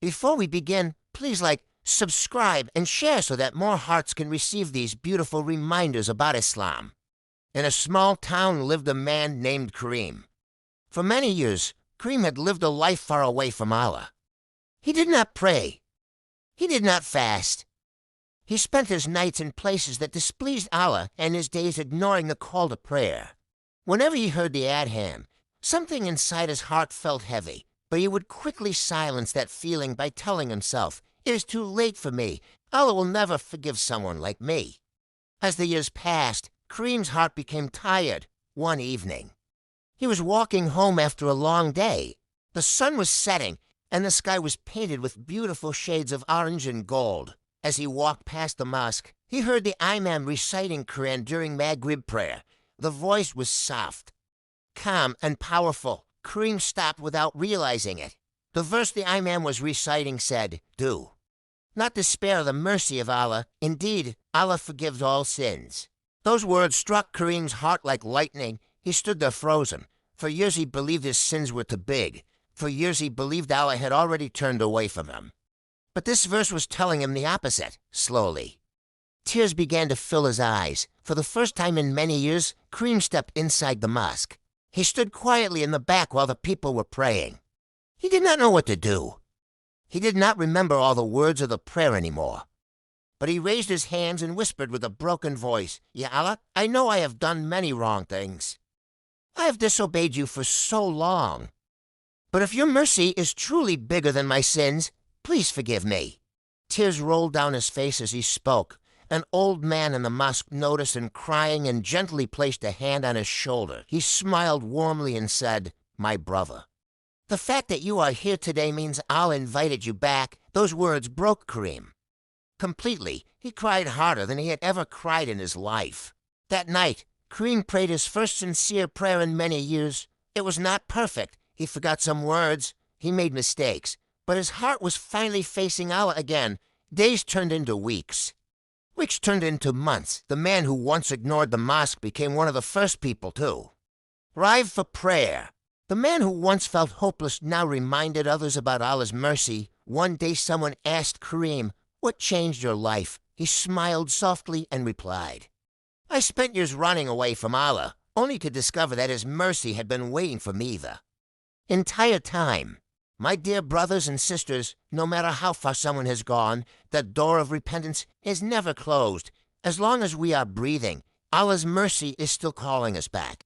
Before we begin, please like, subscribe, and share so that more hearts can receive these beautiful reminders about Islam. In a small town lived a man named Kareem. For many years, Kareem had lived a life far away from Allah. He did not pray. He did not fast. He spent his nights in places that displeased Allah and his days ignoring the call to prayer. Whenever he heard the adhan, something inside his heart felt heavy, but he would quickly silence that feeling by telling himself, "It is too late for me. Allah will never forgive someone like me." As the years passed, Kareem's heart became tired one evening. He was walking home after a long day. The sun was setting, and the sky was painted with beautiful shades of orange and gold. As he walked past the mosque, he heard the imam reciting Quran during Maghrib prayer. The voice was soft, calm, and powerful. Kareem stopped without realizing it. The verse the imam was reciting said, "Do not despair of the mercy of Allah. Indeed, Allah forgives all sins." Those words struck Kareem's heart like lightning. He stood there frozen. For years he believed his sins were too big. For years he believed Allah had already turned away from him. But this verse was telling him the opposite, slowly. Tears began to fill his eyes. For the first time in many years, Kareem stepped inside the mosque. He stood quietly in the back while the people were praying. He did not know what to do. He did not remember all the words of the prayer anymore. But he raised his hands and whispered with a broken voice, "Ya Allah, I know I have done many wrong things. I have disobeyed you for so long. But if your mercy is truly bigger than my sins, please forgive me." Tears rolled down his face as he spoke. An old man in the mosque noticed him crying and gently placed a hand on his shoulder. He smiled warmly and said, "My brother, the fact that you are here today means Allah invited you back." Those words broke Kareem completely. He cried harder than he had ever cried in his life. That night, Kareem prayed his first sincere prayer in many years. It was not perfect. He forgot some words. He made mistakes. But his heart was finally facing Allah again. Days turned into weeks. Weeks turned into months. The man who once ignored the mosque became one of the first people to arrive for prayer. The man who once felt hopeless now reminded others about Allah's mercy. One day someone asked Kareem, "What changed your life?" He smiled softly and replied, "I spent years running away from Allah, only to discover that His mercy had been waiting for me the entire time." My dear brothers and sisters, no matter how far someone has gone, the door of repentance is never closed. As long as we are breathing, Allah's mercy is still calling us back.